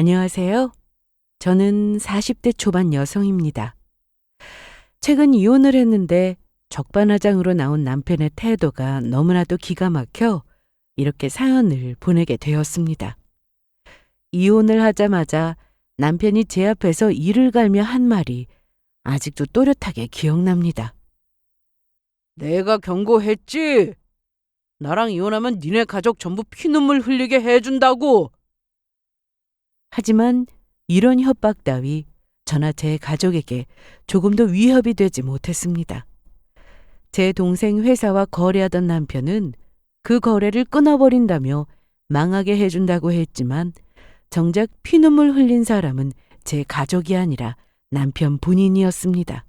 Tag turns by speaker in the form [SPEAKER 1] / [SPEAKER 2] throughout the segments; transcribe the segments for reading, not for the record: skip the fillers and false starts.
[SPEAKER 1] 안녕하세요. 저는 40대 초반 여성입니다. 최근 이혼을 했는데 적반하장으로 나온 남편의 태도가 너무나도 기가 막혀 이렇게 사연을 보내게 되었습니다. 이혼을 하자마자 남편이 제 앞에서 이를 갈며 한 말이 아직도 또렷하게 기억납니다.
[SPEAKER 2] 내가 경고했지? 나랑 이혼하면 니네 가족 전부 피눈물 흘리게 해준다고.
[SPEAKER 1] 하지만 이런 협박 따위 저나 제 가족에게 조금도 위협이 되지 못했습니다. 제 동생 회사와 거래하던 남편은 그 거래를 끊어버린다며 망하게 해준다고 했지만 정작 피눈물 흘린 사람은 제 가족이 아니라 남편 본인이었습니다.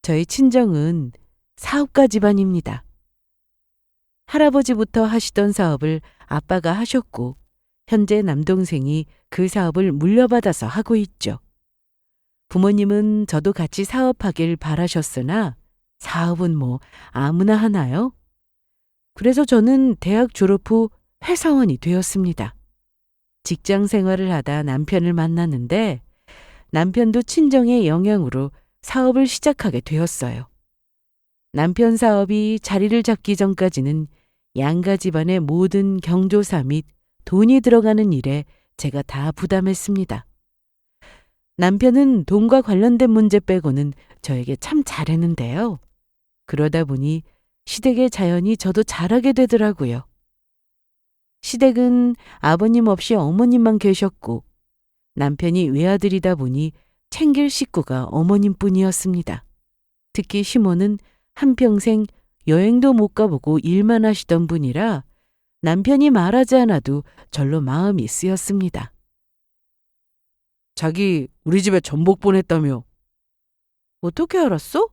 [SPEAKER 1] 저희 친정은 사업가 집안입니다. 할아버지부터 하시던 사업을 아빠가 하셨고 현재 남동생이 그 사업을 물려받아서 하고 있죠. 부모님은 저도 같이 사업하길 바라셨으나 사업은 뭐 아무나 하나요? 그래서 저는 대학 졸업 후 회사원이 되었습니다. 직장 생활을 하다 남편을 만났는데 남편도 친정의 영향으로 사업을 시작하게 되었어요. 남편 사업이 자리를 잡기 전까지는 양가 집안의 모든 경조사 및 돈이 들어가는 일에 제가 다 부담했습니다. 남편은 돈과 관련된 문제 빼고는 저에게 참 잘했는데요. 그러다 보니 시댁의 자연이 저도 잘하게 되더라고요. 시댁은 아버님 없이 어머님만 계셨고 남편이 외아들이다 보니 챙길 식구가 어머님뿐이었습니다. 특히 시모는 한평생 여행도 못 가보고 일만 하시던 분이라 남편이 말하지 않아도 절로 마음이 쓰였습니다.
[SPEAKER 2] 자기 우리 집에 전복 보냈다며.
[SPEAKER 1] 어떻게 알았어?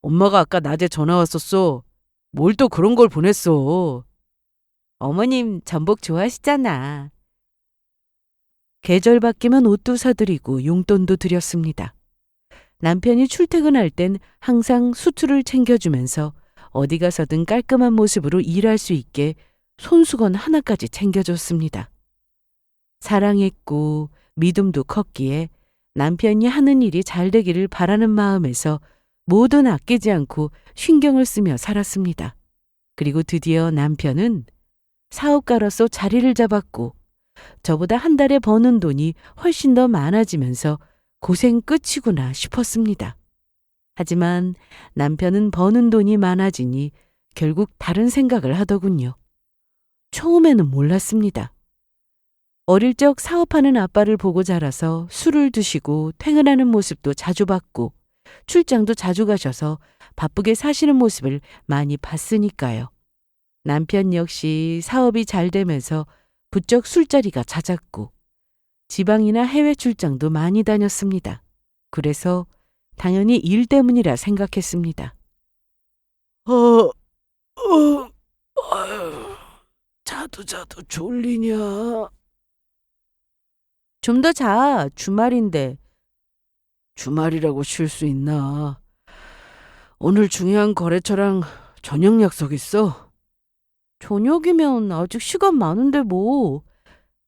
[SPEAKER 2] 엄마가 아까 낮에 전화 왔었어. 뭘 또 그런 걸 보냈어.
[SPEAKER 1] 어머님 전복 좋아하시잖아. 계절 바뀌면 옷도 사드리고 용돈도 드렸습니다. 남편이 출퇴근할 땐 항상 수투를 챙겨주면서 어디 가서든 깔끔한 모습으로 일할 수 있게 손수건 하나까지 챙겨줬습니다. 사랑했고 믿음도 컸기에 남편이 하는 일이 잘 되기를 바라는 마음에서 뭐든 아끼지 않고 신경을 쓰며 살았습니다. 그리고 드디어 남편은 사업가로서 자리를 잡았고 저보다 한 달에 버는 돈이 훨씬 더 많아지면서 고생 끝이구나 싶었습니다. 하지만 남편은 버는 돈이 많아지니 결국 다른 생각을 하더군요. 처음에는 몰랐습니다. 어릴 적 사업하는 아빠를 보고 자라서 술을 드시고 퇴근하는 모습도 자주 봤고 출장도 자주 가셔서 바쁘게 사시는 모습을 많이 봤으니까요. 남편 역시 사업이 잘 되면서 부쩍 술자리가 잦았고 지방이나 해외 출장도 많이 다녔습니다. 그래서 당연히 일 때문이라 생각했습니다.
[SPEAKER 2] 아유, 자도 졸리냐?
[SPEAKER 1] 좀 더 자, 주말인데.
[SPEAKER 2] 주말이라고 쉴 수 있나? 오늘 중요한 거래처랑 저녁 약속 있어.
[SPEAKER 1] 저녁이면 아직 시간 많은데 뭐.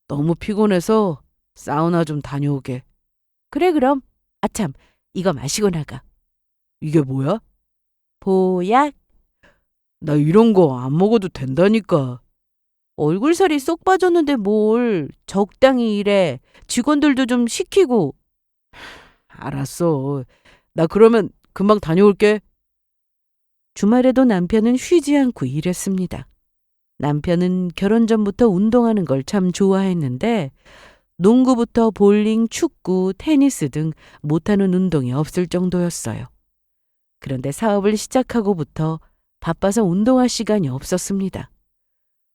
[SPEAKER 2] 너무 피곤해서 사우나 좀 다녀오게.
[SPEAKER 1] 그래 그럼. 아참, 이거 마시고 나가.
[SPEAKER 2] 이게 뭐야?
[SPEAKER 1] 보약.
[SPEAKER 2] 나 이런 거 안 먹어도 된다니까.
[SPEAKER 1] 얼굴살이 쏙 빠졌는데 뭘. 적당히 일해. 직원들도 좀 시키고.
[SPEAKER 2] 알았어. 나 그러면 금방 다녀올게.
[SPEAKER 1] 주말에도 남편은 쉬지 않고 일했습니다. 남편은 결혼 전부터 운동하는 걸 참 좋아했는데 농구부터 볼링, 축구, 테니스 등 못하는 운동이 없을 정도였어요. 그런데 사업을 시작하고부터 바빠서 운동할 시간이 없었습니다.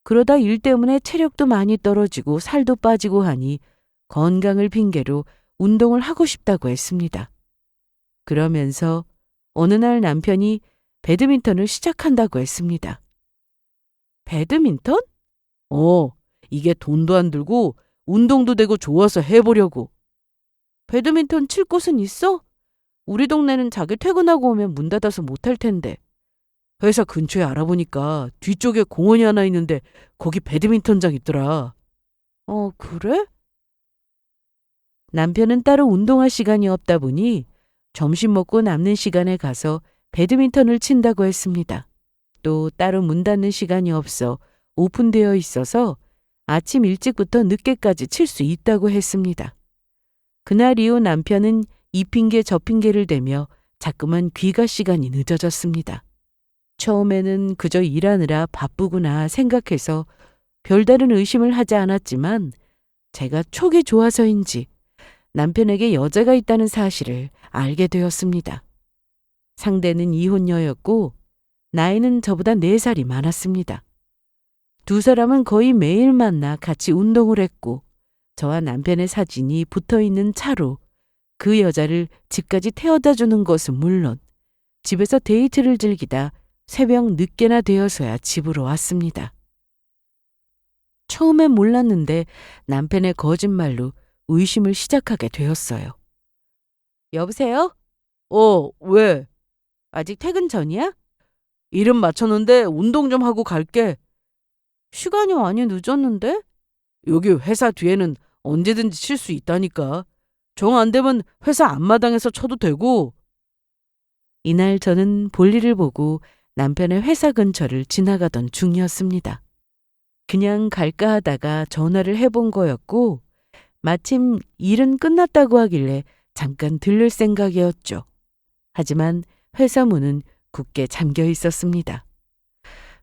[SPEAKER 1] 그러다 일 때문에 체력도 많이 떨어지고 살도 빠지고 하니 건강을 핑계로 운동을 하고 싶다고 했습니다. 그러면서 어느 날 남편이 배드민턴을 시작한다고 했습니다. 배드민턴?
[SPEAKER 2] 이게 돈도 안 들고 운동도 되고 좋아서 해보려고.
[SPEAKER 1] 배드민턴 칠 곳은 있어? 우리 동네는 자기 퇴근하고 오면 문 닫아서 못할 텐데.
[SPEAKER 2] 회사 근처에 알아보니까 뒤쪽에 공원이 하나 있는데 거기 배드민턴장 있더라.
[SPEAKER 1] 그래? 남편은 따로 운동할 시간이 없다 보니 점심 먹고 남는 시간에 가서 배드민턴을 친다고 했습니다. 또 따로 문 닫는 시간이 없어 오픈되어 있어서 아침 일찍부터 늦게까지 칠 수 있다고 했습니다. 그날 이후 남편은 이 핑계 저 핑계를 대며 자꾸만 귀가 시간이 늦어졌습니다. 처음에는 그저 일하느라 바쁘구나 생각해서 별다른 의심을 하지 않았지만 제가 촉이 좋아서인지 남편에게 여자가 있다는 사실을 알게 되었습니다. 상대는 이혼녀였고 나이는 저보다 4살이 많았습니다. 두 사람은 거의 매일 만나 같이 운동을 했고 저와 남편의 사진이 붙어있는 차로 그 여자를 집까지 태워다 주는 것은 물론 집에서 데이트를 즐기다 새벽 늦게나 되어서야 집으로 왔습니다. 처음엔 몰랐는데 남편의 거짓말로 의심을 시작하게 되었어요. 여보세요?
[SPEAKER 2] 왜?
[SPEAKER 1] 아직 퇴근 전이야?
[SPEAKER 2] 이름 맞췄는데 운동 좀 하고 갈게.
[SPEAKER 1] 시간이 많이 늦었는데?
[SPEAKER 2] 여기 회사 뒤에는 언제든지 칠 수 있다니까. 정 안 되면 회사 앞마당에서 쳐도 되고.
[SPEAKER 1] 이날 저는 볼일을 보고 남편의 회사 근처를 지나가던 중이었습니다. 그냥 갈까 하다가 전화를 해본 거였고 마침 일은 끝났다고 하길래 잠깐 들를 생각이었죠. 하지만 회사 문은 굳게 잠겨 있었습니다.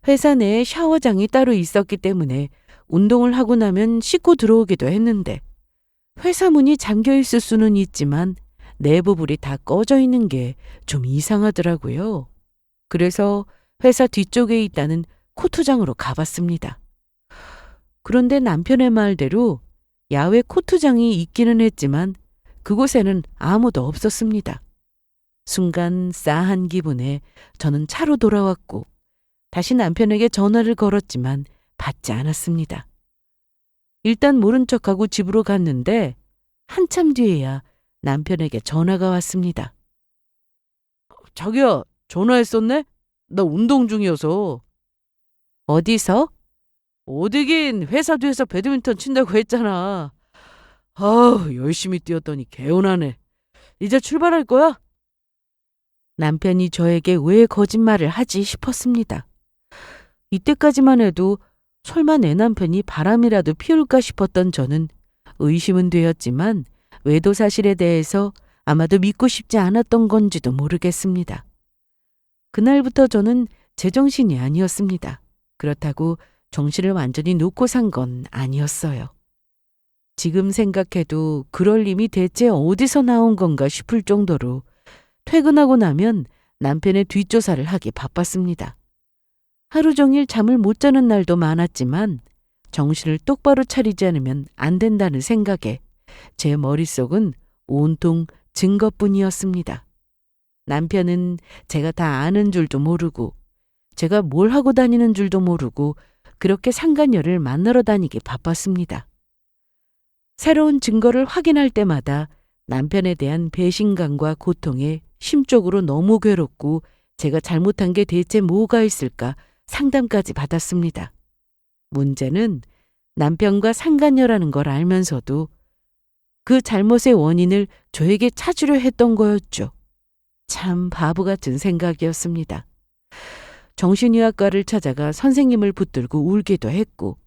[SPEAKER 1] 회사 내에 샤워장이 따로 있었기 때문에 운동을 하고 나면 씻고 들어오기도 했는데 회사 문이 잠겨 있을 수는 있지만 내부 불이 다 꺼져 있는 게 좀 이상하더라고요. 그래서 회사 뒤쪽에 있다는 코트장으로 가봤습니다. 그런데 남편의 말대로 야외 코트장이 있기는 했지만 그곳에는 아무도 없었습니다. 순간 싸한 기분에 저는 차로 돌아왔고 다시 남편에게 전화를 걸었지만 받지 않았습니다. 일단 모른 척하고 집으로 갔는데 한참 뒤에야 남편에게 전화가 왔습니다.
[SPEAKER 2] 자기야, 전화했었네? 나 운동 중이어서.
[SPEAKER 1] 어디서?
[SPEAKER 2] 어디긴 회사 뒤에서 배드민턴 친다고 했잖아. 아우, 열심히 뛰었더니 개운하네. 이제 출발할 거야?
[SPEAKER 1] 남편이 저에게 왜 거짓말을 하지 싶었습니다. 이때까지만 해도 설마 내 남편이 바람이라도 피울까 싶었던 저는 의심은 되었지만 외도 사실에 대해서 아마도 믿고 싶지 않았던 건지도 모르겠습니다. 그날부터 저는 제정신이 아니었습니다. 그렇다고 정신을 완전히 놓고 산 건 아니었어요. 지금 생각해도 그럴 힘이 대체 어디서 나온 건가 싶을 정도로 퇴근하고 나면 남편의 뒷조사를 하기 바빴습니다. 하루 종일 잠을 못 자는 날도 많았지만 정신을 똑바로 차리지 않으면 안 된다는 생각에 제 머릿속은 온통 증거뿐이었습니다. 남편은 제가 다 아는 줄도 모르고 제가 뭘 하고 다니는 줄도 모르고 그렇게 상간녀를 만나러 다니기 바빴습니다. 새로운 증거를 확인할 때마다 남편에 대한 배신감과 고통에 심적으로 너무 괴롭고 제가 잘못한 게 대체 뭐가 있을까 상담까지 받았습니다. 문제는 남편과 상간녀라는 걸 알면서도 그 잘못의 원인을 저에게 찾으려 했던 거였죠. 참 바보 같은 생각이었습니다. 정신의학과를 찾아가 선생님을 붙들고 울기도 했고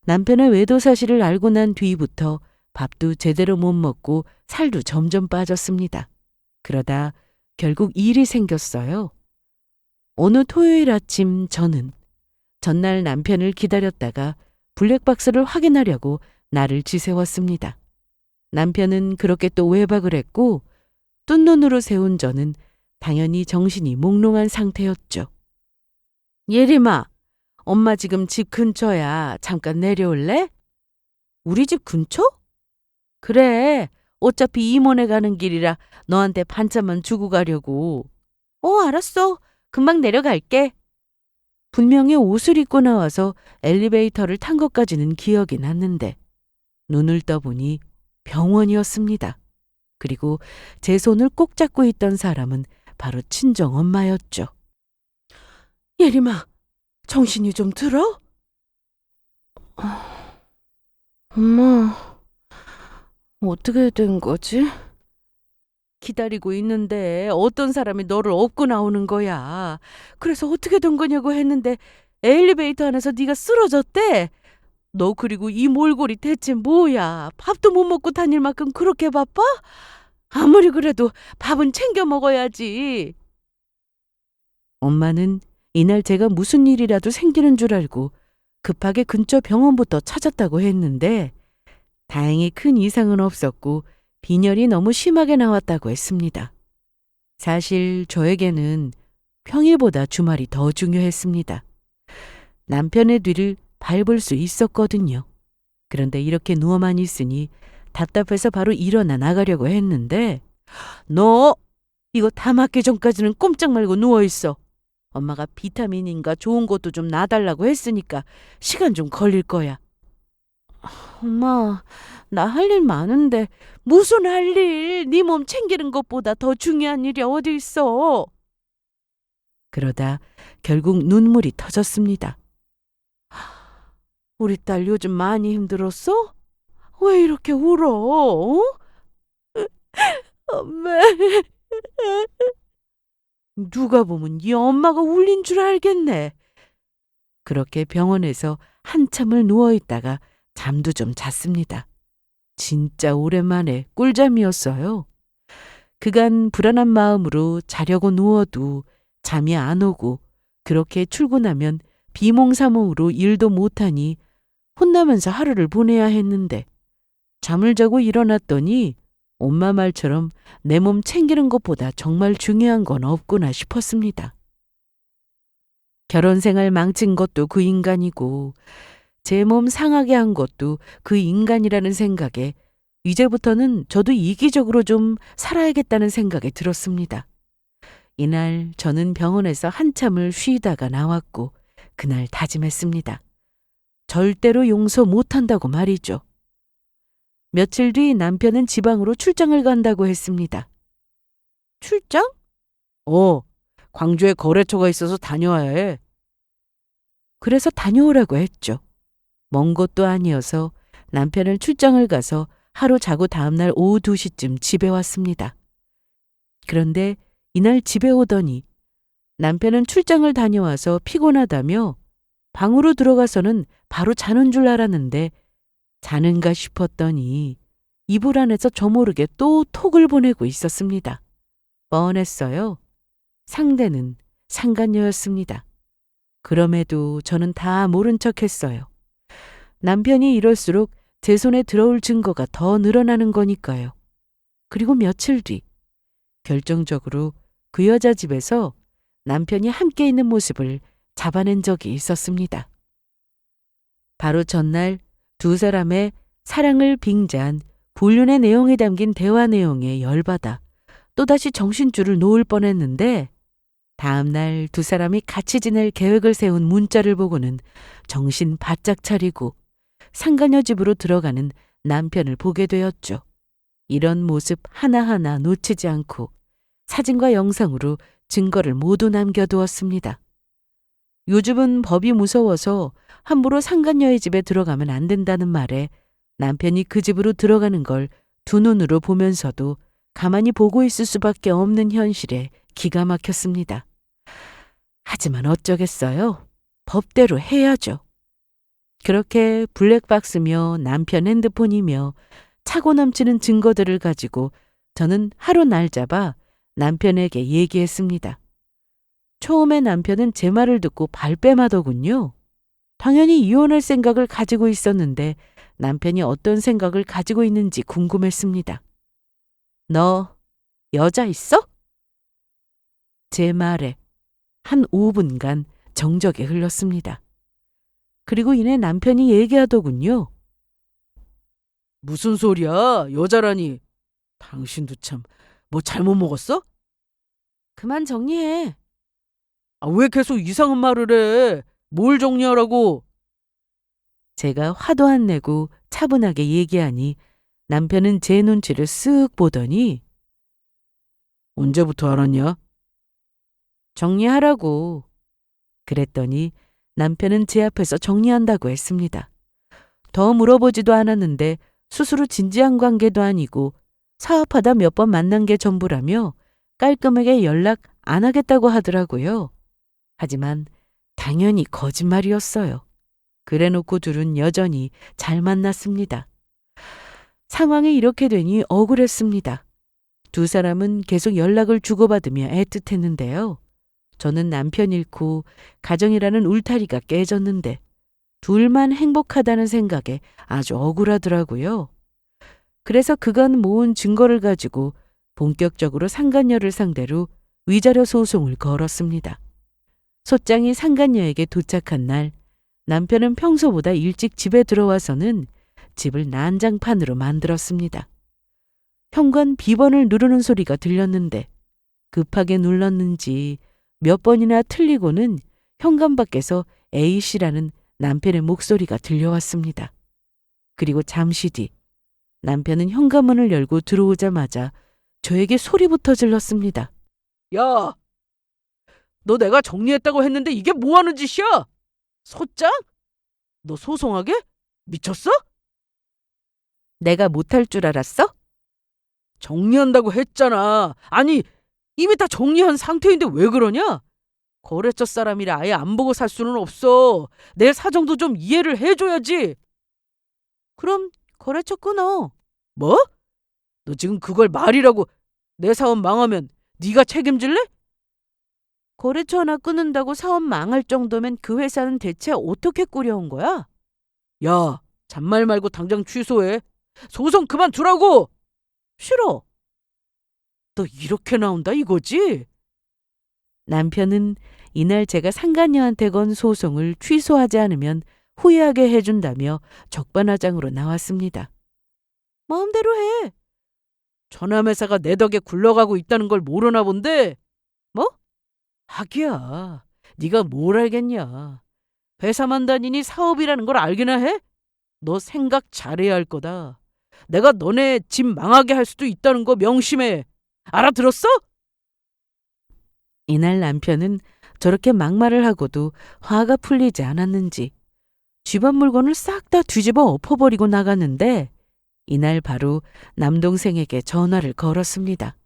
[SPEAKER 1] 남편의 외도 사실을 알고 난 뒤부터 밥도 제대로 못 먹고 살도 점점 빠졌습니다. 그러다 결국 일이 생겼어요. 어느 토요일 아침 저는 전날 남편을 기다렸다가 블랙박스를 확인하려고 나를 지새웠습니다. 남편은 그렇게 또 외박을 했고 뜬 눈으로 세운 저는 당연히 정신이 몽롱한 상태였죠. 예림아, 엄마 지금 집 근처야. 잠깐 내려올래? 우리 집 근처? 그래. 어차피 이모네 가는 길이라 너한테 반찬만 주고 가려고. 알았어. 금방 내려갈게. 분명히 옷을 입고 나와서 엘리베이터를 탄 것까지는 기억이 났는데 눈을 떠보니 병원이었습니다. 그리고 제 손을 꼭 잡고 있던 사람은 바로 친정엄마였죠. 예림아, 정신이 좀 들어?
[SPEAKER 3] 엄마,
[SPEAKER 1] 어떻게 된 거지?
[SPEAKER 2] 기다리고 있는데 어떤 사람이 너를 업고 나오는 거야. 그래서 어떻게 된 거냐고 했는데 엘리베이터 안에서 네가 쓰러졌대. 너 그리고 이 몰골이 대체 뭐야? 밥도 못 먹고 다닐 만큼 그렇게 바빠? 아무리 그래도 밥은 챙겨 먹어야지.
[SPEAKER 1] 엄마는 이날 제가 무슨 일이라도 생기는 줄 알고 급하게 근처 병원부터 찾았다고 했는데 다행히 큰 이상은 없었고 빈혈이 너무 심하게 나왔다고 했습니다. 사실 저에게는 평일보다 주말이 더 중요했습니다. 남편의 뒤를 밟을 수 있었거든요. 그런데 이렇게 누워만 있으니 답답해서 바로 일어나 나가려고 했는데
[SPEAKER 2] 너 이거 다 맞기 전까지는 꼼짝 말고 누워 있어. 엄마가 비타민인가 좋은 것도 좀 놔달라고 했으니까 시간 좀 걸릴 거야.
[SPEAKER 1] 엄마, 나 할 일 많은데.
[SPEAKER 2] 무슨 할 일? 네 몸 챙기는 것보다 더 중요한 일이 어디 있어?
[SPEAKER 1] 그러다 결국 눈물이 터졌습니다.
[SPEAKER 2] 우리 딸 요즘 많이 힘들었어? 왜 이렇게 울어? 어? 엄마. 누가 보면 네 엄마가 울린 줄 알겠네.
[SPEAKER 1] 그렇게 병원에서 한참을 누워 있다가 잠도 좀 잤습니다. 진짜 오랜만에 꿀잠이었어요. 그간 불안한 마음으로 자려고 누워도 잠이 안 오고 그렇게 출근하면 비몽사몽으로 일도 못하니 혼나면서 하루를 보내야 했는데 잠을 자고 일어났더니 엄마 말처럼 내 몸 챙기는 것보다 정말 중요한 건 없구나 싶었습니다. 결혼 생활 망친 것도 그 인간이고 제 몸 상하게 한 것도 그 인간이라는 생각에 이제부터는 저도 이기적으로 좀 살아야겠다는 생각이 들었습니다. 이날 저는 병원에서 한참을 쉬다가 나왔고 그날 다짐했습니다. 절대로 용서 못한다고 말이죠. 며칠 뒤 남편은 지방으로 출장을 간다고 했습니다.
[SPEAKER 2] 출장? 광주에 거래처가 있어서 다녀와야 해.
[SPEAKER 1] 그래서 다녀오라고 했죠. 먼 곳도 아니어서 남편은 출장을 가서 하루 자고 다음날 오후 2시쯤 집에 왔습니다. 그런데 이날 집에 오더니 남편은 출장을 다녀와서 피곤하다며 방으로 들어가서는 바로 자는 줄 알았는데 자는가 싶었더니 이불 안에서 저 모르게 또 톡을 보내고 있었습니다. 뻔했어요. 상대는 상간녀였습니다. 그럼에도 저는 다 모른 척했어요. 남편이 이럴수록 제 손에 들어올 증거가 더 늘어나는 거니까요. 그리고 며칠 뒤 결정적으로 그 여자 집에서 남편이 함께 있는 모습을 잡아낸 적이 있었습니다. 바로 전날 두 사람의 사랑을 빙자한 불륜의 내용이 담긴 대화 내용에 열받아 또다시 정신줄을 놓을 뻔했는데 다음날 두 사람이 같이 지낼 계획을 세운 문자를 보고는 정신 바짝 차리고 상간녀 집으로 들어가는 남편을 보게 되었죠. 이런 모습 하나하나 놓치지 않고 사진과 영상으로 증거를 모두 남겨두었습니다. 요즘은 법이 무서워서 함부로 상간녀의 집에 들어가면 안 된다는 말에 남편이 그 집으로 들어가는 걸 두 눈으로 보면서도 가만히 보고 있을 수밖에 없는 현실에 기가 막혔습니다. 하지만 어쩌겠어요. 법대로 해야죠. 그렇게 블랙박스며 남편 핸드폰이며 차고 넘치는 증거들을 가지고 저는 하루 날 잡아 남편에게 얘기했습니다. 처음에 남편은 제 말을 듣고 발뺌하더군요. 당연히 이혼할 생각을 가지고 있었는데 남편이 어떤 생각을 가지고 있는지 궁금했습니다. 너 여자 있어? 제 말에 한 5분간 정적이 흘렀습니다. 그리고 이내 남편이 얘기하더군요.
[SPEAKER 2] 무슨 소리야? 여자라니. 당신도 참 뭐 잘못 먹었어?
[SPEAKER 1] 그만 정리해.
[SPEAKER 2] 왜 계속 이상한 말을 해? 뭘 정리하라고?
[SPEAKER 1] 제가 화도 안 내고 차분하게 얘기하니 남편은 제 눈치를 쓱 보더니
[SPEAKER 2] 언제부터 알았냐?
[SPEAKER 1] 정리하라고. 그랬더니 남편은 제 앞에서 정리한다고 했습니다. 더 물어보지도 않았는데 스스로 진지한 관계도 아니고 사업하다 몇 번 만난 게 전부라며 깔끔하게 연락 안 하겠다고 하더라고요. 하지만 당연히 거짓말이었어요. 그래놓고 둘은 여전히 잘 만났습니다. 상황이 이렇게 되니 억울했습니다. 두 사람은 계속 연락을 주고받으며 애틋했는데요. 저는 남편 잃고 가정이라는 울타리가 깨졌는데 둘만 행복하다는 생각에 아주 억울하더라고요. 그래서 그간 모은 증거를 가지고 본격적으로 상간녀를 상대로 위자료 소송을 걸었습니다. 소장이 상간녀에게 도착한 날 남편은 평소보다 일찍 집에 들어와서는 집을 난장판으로 만들었습니다. 현관 비번을 누르는 소리가 들렸는데 급하게 눌렀는지 몇 번이나 틀리고는 현관 밖에서 A씨라는 남편의 목소리가 들려왔습니다. 그리고 잠시 뒤 남편은 현관문을 열고 들어오자마자 저에게 소리부터 질렀습니다.
[SPEAKER 2] 야, 너 내가 정리했다고 했는데 이게 뭐 하는 짓이야? 소장? 너 소송하게? 미쳤어?
[SPEAKER 1] 내가 못할 줄 알았어?
[SPEAKER 2] 정리한다고 했잖아. 아니, 이미 다 정리한 상태인데 왜 그러냐? 거래처 사람이라 아예 안 보고 살 수는 없어. 내 사정도 좀 이해를 해줘야지.
[SPEAKER 1] 그럼 거래처 끊어.
[SPEAKER 2] 뭐? 너 지금 그걸 말이라고. 내 사업 망하면 네가 책임질래?
[SPEAKER 1] 거래처 하나 끊는다고 사업 망할 정도면 그 회사는 대체 어떻게 꾸려온 거야?
[SPEAKER 2] 야, 잔말 말고 당장 취소해. 소송 그만두라고.
[SPEAKER 1] 싫어.
[SPEAKER 2] 너 이렇게 나온다 이거지?
[SPEAKER 1] 남편은 이날 제가 상간녀한테 건 소송을 취소하지 않으면 후회하게 해준다며 적반하장으로 나왔습니다.
[SPEAKER 2] 마음대로 해. 전함회사가 내 덕에 굴러가고 있다는 걸 모르나 본데. 뭐? 하기야. 네가 뭘 알겠냐. 회사만 다니니 사업이라는 걸 알기나 해? 너 생각 잘해야 할 거다. 내가 너네 집 망하게 할 수도 있다는 거 명심해. 알아들었어?
[SPEAKER 1] 이날 남편은 저렇게 막말을 하고도 화가 풀리지 않았는지 집안 물건을 싹 다 뒤집어 엎어버리고 나갔는데 이날 바로 남동생에게 전화를 걸었습니다.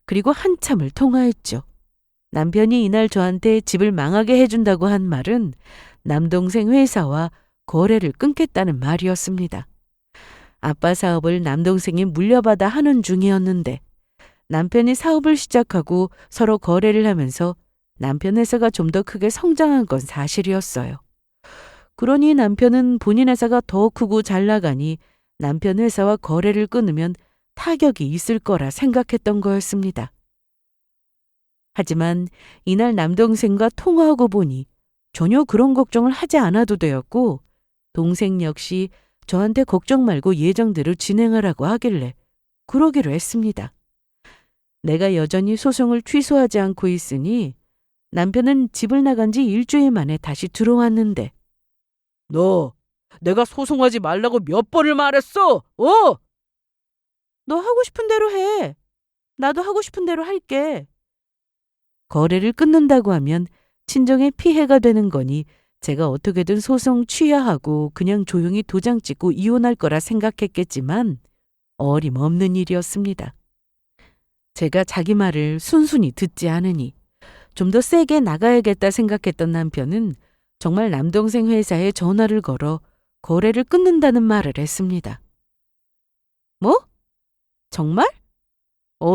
[SPEAKER 1] 그리고 한참을 통화했죠. 남편이 이날 저한테 집을 망하게 해준다고 한 말은 남동생 회사와 거래를 끊겠다는 말이었습니다. 아빠 사업을 남동생이 물려받아 하는 중이었는데 남편이 사업을 시작하고 서로 거래를 하면서 남편 회사가 좀 더 크게 성장한 건 사실이었어요. 그러니 남편은 본인 회사가 더 크고 잘 나가니 남편 회사와 거래를 끊으면 타격이 있을 거라 생각했던 거였습니다. 하지만 이날 남동생과 통화하고 보니 전혀 그런 걱정을 하지 않아도 되었고 동생 역시 저한테 걱정 말고 예정대로 진행하라고 하길래 그러기로 했습니다. 내가 여전히 소송을 취소하지 않고 있으니 남편은 집을 나간 지 일주일 만에 다시 들어왔는데
[SPEAKER 2] 너 내가 소송하지 말라고 몇 번을 말했어? 어?
[SPEAKER 1] 너 하고 싶은 대로 해. 나도 하고 싶은 대로 할게. 거래를 끊는다고 하면 친정에 피해가 되는 거니 제가 어떻게든 소송 취하하고 그냥 조용히 도장 찍고 이혼할 거라 생각했겠지만 어림없는 일이었습니다. 제가 자기 말을 순순히 듣지 않으니 좀 더 세게 나가야겠다 생각했던 남편은 정말 남동생 회사에 전화를 걸어 거래를 끊는다는 말을 했습니다.
[SPEAKER 2] 뭐? 정말?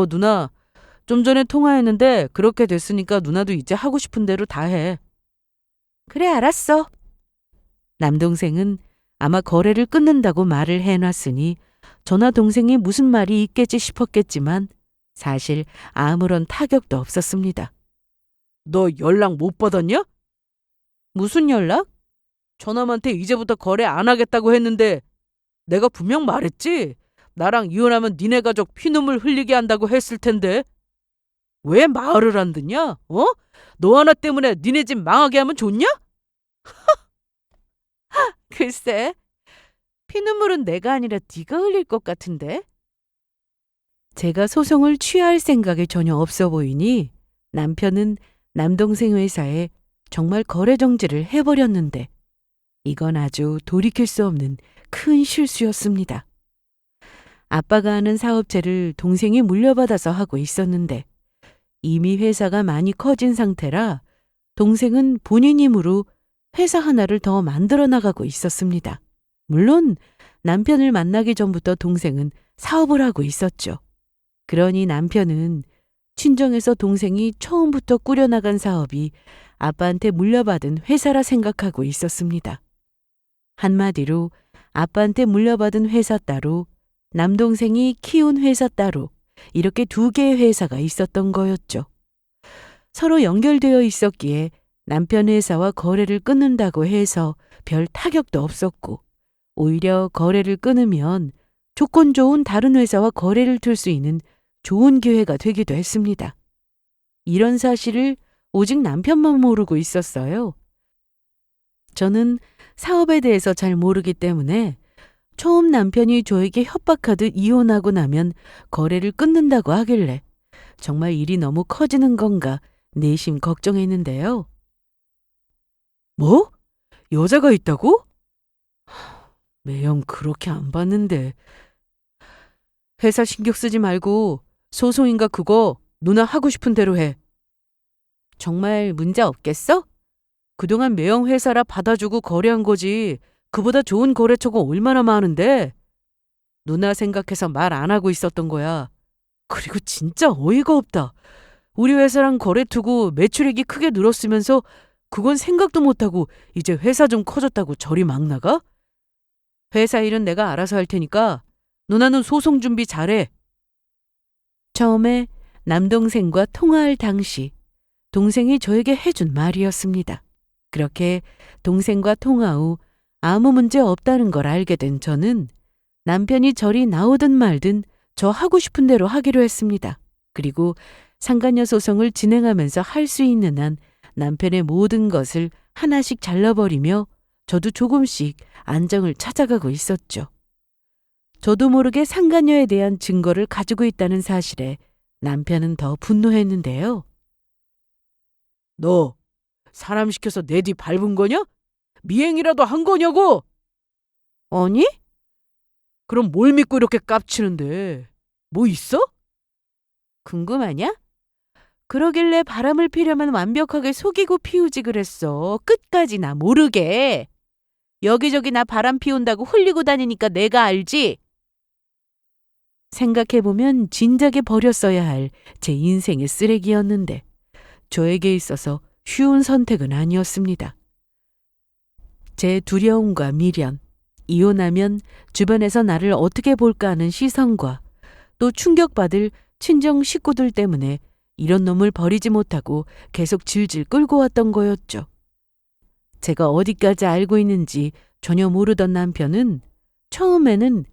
[SPEAKER 2] 누나. 좀 전에 통화했는데 그렇게 됐으니까 누나도 이제 하고 싶은 대로 다 해.
[SPEAKER 1] 그래, 알았어. 남동생은 아마 거래를 끊는다고 말을 해놨으니 저나 동생이 무슨 말이 있겠지 싶었겠지만 사실 아무런 타격도 없었습니다.
[SPEAKER 2] 너 연락 못 받았냐?
[SPEAKER 1] 무슨 연락?
[SPEAKER 2] 저남한테 이제부터 거래 안 하겠다고 했는데 내가 분명 말했지. 나랑 이혼하면 니네 가족 피눈물 흘리게 한다고 했을 텐데. 왜 말을 안 듣냐? 너 하나 때문에 니네 집 망하게 하면 좋냐?
[SPEAKER 1] 글쎄, 피눈물은 내가 아니라 네가 흘릴 것 같은데. 제가 소송을 취할 생각이 전혀 없어 보이니 남편은 남동생 회사에 정말 거래 정지를 해버렸는데 이건 아주 돌이킬 수 없는 큰 실수였습니다. 아빠가 하는 사업체를 동생이 물려받아서 하고 있었는데 이미 회사가 많이 커진 상태라 동생은 본인 힘으로 회사 하나를 더 만들어 나가고 있었습니다. 물론 남편을 만나기 전부터 동생은 사업을 하고 있었죠. 그러니 남편은 친정에서 동생이 처음부터 꾸려나간 사업이 아빠한테 물려받은 회사라 생각하고 있었습니다. 한마디로 아빠한테 물려받은 회사 따로 남동생이 키운 회사 따로 이렇게 두 개의 회사가 있었던 거였죠. 서로 연결되어 있었기에 남편 회사와 거래를 끊는다고 해서 별 타격도 없었고 오히려 거래를 끊으면 조건 좋은 다른 회사와 거래를 틀 수 있는 좋은 기회가 되기도 했습니다. 이런 사실을 오직 남편만 모르고 있었어요. 저는 사업에 대해서 잘 모르기 때문에 처음 남편이 저에게 협박하듯 이혼하고 나면 거래를 끊는다고 하길래 정말 일이 너무 커지는 건가 내심 걱정했는데요. 뭐? 여자가 있다고? 매형 그렇게 안 봤는데. 회사 신경 쓰지 말고 소송인가 그거 누나 하고 싶은 대로 해. 정말 문제 없겠어? 그동안 매형 회사라 받아주고 거래한 거지. 그보다 좋은 거래처가 얼마나 많은데. 누나 생각해서 말 안 하고 있었던 거야. 그리고 진짜 어이가 없다. 우리 회사랑 거래 두고 매출액이 크게 늘었으면서 그건 생각도 못하고 이제 회사 좀 커졌다고 저리 막 나가? 회사 일은 내가 알아서 할 테니까 누나는 소송 준비 잘해. 처음에 남동생과 통화할 당시 동생이 저에게 해준 말이었습니다. 그렇게 동생과 통화 후 아무 문제 없다는 걸 알게 된 저는 남편이 저리 나오든 말든 저 하고 싶은 대로 하기로 했습니다. 그리고 상간녀 소송을 진행하면서 할 수 있는 한 남편의 모든 것을 하나씩 잘라버리며 저도 조금씩 안정을 찾아가고 있었죠. 저도 모르게 상간녀에 대한 증거를 가지고 있다는 사실에 남편은 더 분노했는데요. 너 사람 시켜서 내 뒤 밟은 거냐? 미행이라도 한 거냐고? 아니? 그럼 뭘 믿고 이렇게 깝치는데? 뭐 있어? 궁금하냐? 그러길래 바람을 피려면 완벽하게 속이고 피우지 그랬어. 끝까지 나 모르게. 여기저기 나 바람 피운다고 흘리고 다니니까 내가 알지? 생각해보면 진작에 버렸어야 할 제 인생의 쓰레기였는데 저에게 있어서 쉬운 선택은 아니었습니다. 제 두려움과 미련, 이혼하면 주변에서 나를 어떻게 볼까 하는 시선과 또 충격받을 친정 식구들 때문에 이런 놈을 버리지 못하고 계속 질질 끌고 왔던 거였죠. 제가 어디까지 알고 있는지 전혀 모르던 남편은 처음에는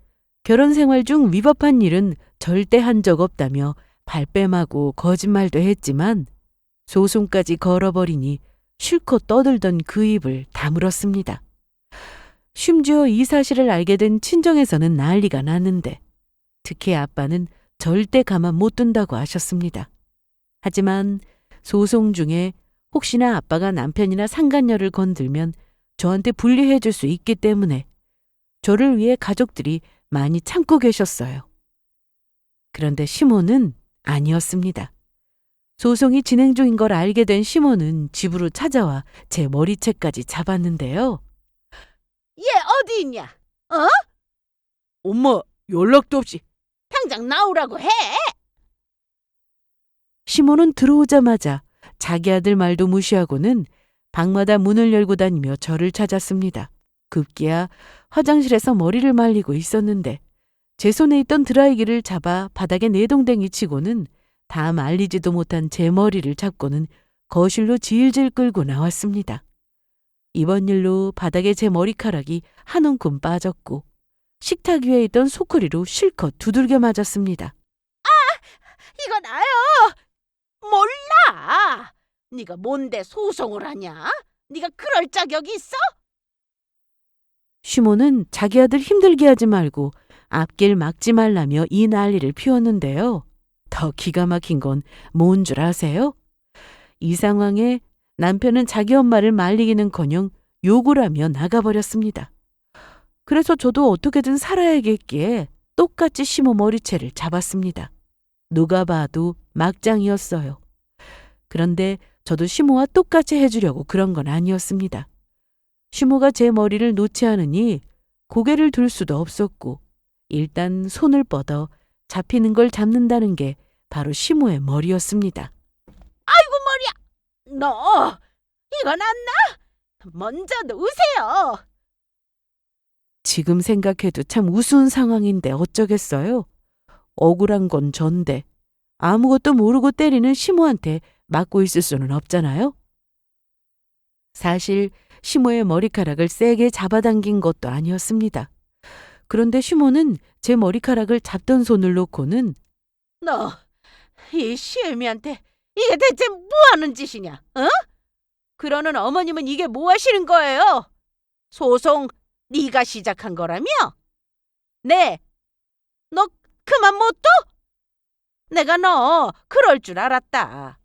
[SPEAKER 1] 결혼 생활 중 위법한 일은 절대 한 적 없다며 발뺌하고 거짓말도 했지만 소송까지 걸어버리니 실컷 떠들던 그 입을 다물었습니다. 심지어 이 사실을 알게 된 친정에서는 난리가 났는데 특히 아빠는 절대 가만 못 둔다고 하셨습니다. 하지만 소송 중에 혹시나 아빠가 남편이나 상간녀를 건들면 저한테 불리해 줄 수 있기 때문에 저를 위해 가족들이 많이 참고 계셨어요. 그런데 시몬은 아니었습니다. 소송이 진행 중인 걸 알게 된 시몬은 집으로 찾아와 제 머리채까지 잡았는데요.
[SPEAKER 2] 얘 어디 있냐? 어?
[SPEAKER 1] 엄마, 연락도 없이.
[SPEAKER 2] 당장 나오라고 해.
[SPEAKER 1] 시몬은 들어오자마자 자기 아들 말도 무시하고는 방마다 문을 열고 다니며 저를 찾았습니다. 급기야 화장실에서 머리를 말리고 있었는데 제 손에 있던 드라이기를 잡아 바닥에 내동댕이 치고는 다 말리지도 못한 제 머리를 잡고는 거실로 질질 끌고 나왔습니다. 이번 일로 바닥에 제 머리카락이 한 움큼 빠졌고 식탁 위에 있던 소쿠리로 실컷 두들겨 맞았습니다.
[SPEAKER 2] 이거 나요. 몰라. 네가 뭔데 소송을 하냐? 네가 그럴 자격이 있어?
[SPEAKER 1] 시몬은 자기 아들 힘들게 하지 말고 앞길 막지 말라며 이 난리를 피웠는데요. 더 기가 막힌 건 뭔 줄 아세요? 이 상황에 남편은 자기 엄마를 말리기는커녕 욕을 하며 나가버렸습니다. 그래서 저도 어떻게든 살아야겠기에 똑같이 시모 머리채를 잡았습니다. 누가 봐도 막장이었어요. 그런데 저도 시모와 똑같이 해주려고 그런 건 아니었습니다. 시모가 제 머리를 놓지 않으니 고개를 들 수도 없었고 일단 손을 뻗어 잡히는 걸 잡는다는 게 바로 시모의 머리였습니다.
[SPEAKER 2] 아이고 머리야. 너 이건 안 나? 먼저 놓으세요.
[SPEAKER 1] 지금 생각해도 참 우스운 상황인데 어쩌겠어요. 억울한 건 전데 아무것도 모르고 때리는 시모한테 맞고 있을 수는 없잖아요. 사실 시모의 머리카락을 세게 잡아당긴 것도 아니었습니다. 그런데 시모는 제 머리카락을 잡던 손을 놓고는
[SPEAKER 2] 너 이 시애미한테 이게 대체 뭐 하는 짓이냐? 어? 그러는 어머님은 이게 뭐 하시는 거예요? 소송 네가 시작한 거라며? 네. 너 그만 못 둬? 내가 너 그럴 줄 알았다.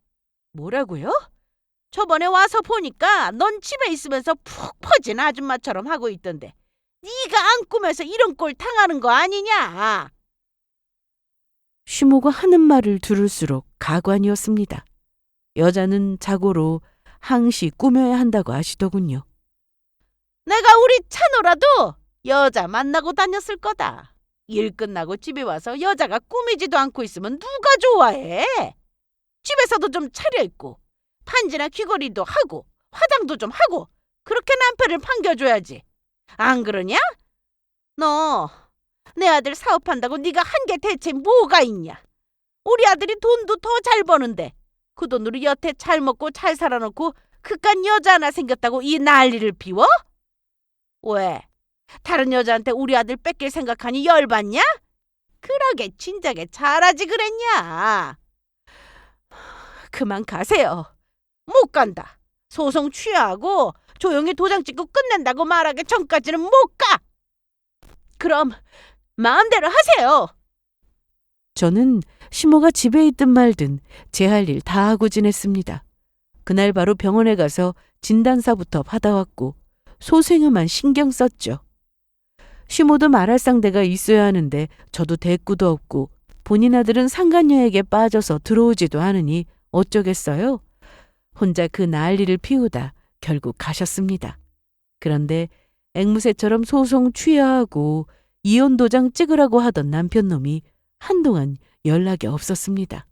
[SPEAKER 2] 뭐라고요? 저번에 와서 보니까 넌 집에 있으면서 푹 퍼진 아줌마처럼 하고 있던데 네가 안 꾸며서 이런 꼴 당하는 거 아니냐?
[SPEAKER 1] 시모가 하는 말을 들을수록 가관이었습니다. 여자는 자고로 항시 꾸며야 한다고 하시더군요.
[SPEAKER 2] 내가 우리 찬호라도 여자 만나고 다녔을 거다. 일 끝나고 집에 와서 여자가 꾸미지도 않고 있으면 누가 좋아해? 집에서도 좀 차려입고 반지나 귀걸이도 하고 화장도 좀 하고 그렇게 남편을 반겨줘야지. 안 그러냐? 너 내 아들 사업한다고 네가 한 게 대체 뭐가 있냐? 우리 아들이 돈도 더 잘 버는데 그 돈으로 여태 잘 먹고 잘 살아놓고 그깟 여자 하나 생겼다고 이 난리를 피워? 왜? 다른 여자한테 우리 아들 뺏길 생각하니 열받냐? 그러게 진작에 잘하지 그랬냐? 그만 가세요. 못 간다. 소송 취하하고 조용히 도장 찍고 끝낸다고 말하기 전까지는 못 가. 그럼 마음대로 하세요.
[SPEAKER 1] 저는 시모가 집에 있든 말든 제 할 일 다 하고 지냈습니다. 그날 바로 병원에 가서 진단서부터 받아왔고 소생음만 신경 썼죠. 시모도 말할 상대가 있어야 하는데 저도 대꾸도 없고 본인 아들은 상간녀에게 빠져서 들어오지도 않으니 어쩌겠어요. 혼자 그 난리를 피우다 결국 가셨습니다. 그런데 앵무새처럼 소송 취하하고 이혼 도장 찍으라고 하던 남편놈이 한동안 연락이 없었습니다.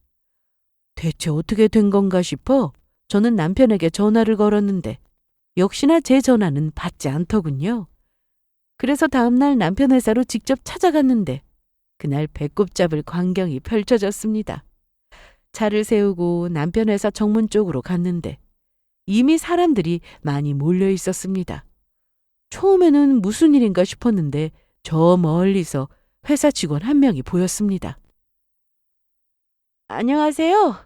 [SPEAKER 1] 대체 어떻게 된 건가 싶어 저는 남편에게 전화를 걸었는데 역시나 제 전화는 받지 않더군요. 그래서 다음날 남편 회사로 직접 찾아갔는데 그날 배꼽 잡을 광경이 펼쳐졌습니다. 차를 세우고 남편 회사 정문 쪽으로 갔는데 이미 사람들이 많이 몰려 있었습니다. 처음에는 무슨 일인가 싶었는데 저 멀리서 회사 직원 한 명이 보였습니다. 안녕하세요.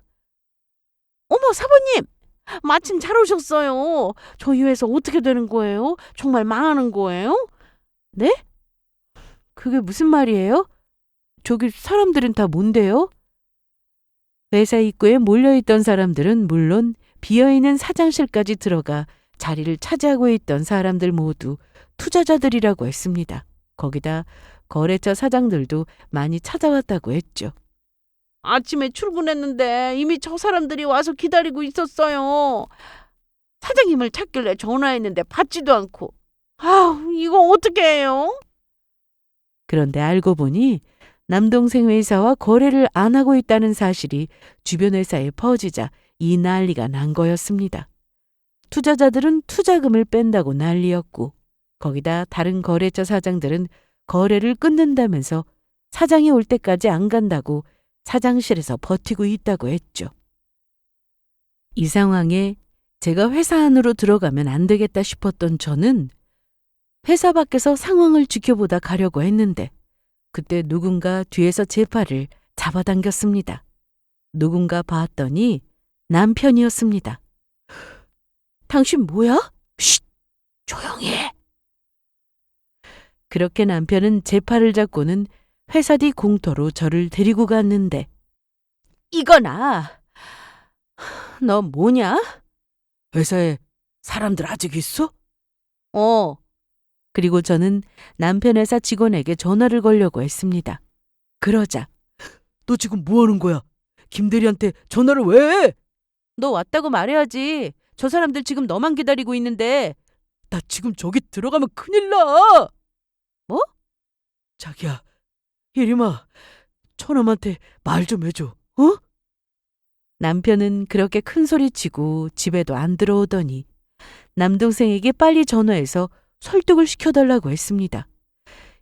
[SPEAKER 2] 어머 사모님, 마침 잘 오셨어요. 저희 회사 어떻게 되는 거예요? 정말 망하는 거예요?
[SPEAKER 1] 네? 그게 무슨 말이에요? 저기 사람들은 다 뭔데요? 회사 입구에 몰려있던 사람들은 물론 비어있는 사장실까지 들어가 자리를 차지하고 있던 사람들 모두 투자자들이라고 했습니다. 거기다 거래처 사장들도 많이 찾아왔다고 했죠.
[SPEAKER 2] 아침에 출근했는데 이미 저 사람들이 와서 기다리고 있었어요. 사장님을 찾길래 전화했는데 받지도 않고. 이거 어떻게 해요?
[SPEAKER 1] 그런데 알고 보니 남동생 회사와 거래를 안 하고 있다는 사실이 주변 회사에 퍼지자 이 난리가 난 거였습니다. 투자자들은 투자금을 뺀다고 난리였고 거기다 다른 거래처 사장들은 거래를 끊는다면서 사장이 올 때까지 안 간다고 사장실에서 버티고 있다고 했죠. 이 상황에 제가 회사 안으로 들어가면 안 되겠다 싶었던 저는 회사 밖에서 상황을 지켜보다 가려고 했는데 그때 누군가 뒤에서 제 팔을 잡아당겼습니다. 누군가 봤더니 남편이었습니다. 당신 뭐야? 쉿! 조용히 해! 그렇게 남편은 제 팔을 잡고는 회사 뒤 공터로 저를 데리고 갔는데
[SPEAKER 2] 이거나.
[SPEAKER 1] 너 뭐냐? 회사에 사람들 아직 있어? 그리고 저는 남편 회사 직원에게 전화를 걸려고 했습니다. 그러자
[SPEAKER 2] 너 지금 뭐 하는 거야? 김대리한테 전화를 왜 해? 너 왔다고 말해야지. 저 사람들 지금 너만 기다리고 있는데. 나 지금 저기 들어가면 큰일 나. 뭐? 자기야, 예림아, 처남한테 말 좀 해줘. 어?
[SPEAKER 1] 남편은 그렇게 큰 소리치고 집에도 안 들어오더니 남동생에게 빨리 전화해서 설득을 시켜달라고 했습니다.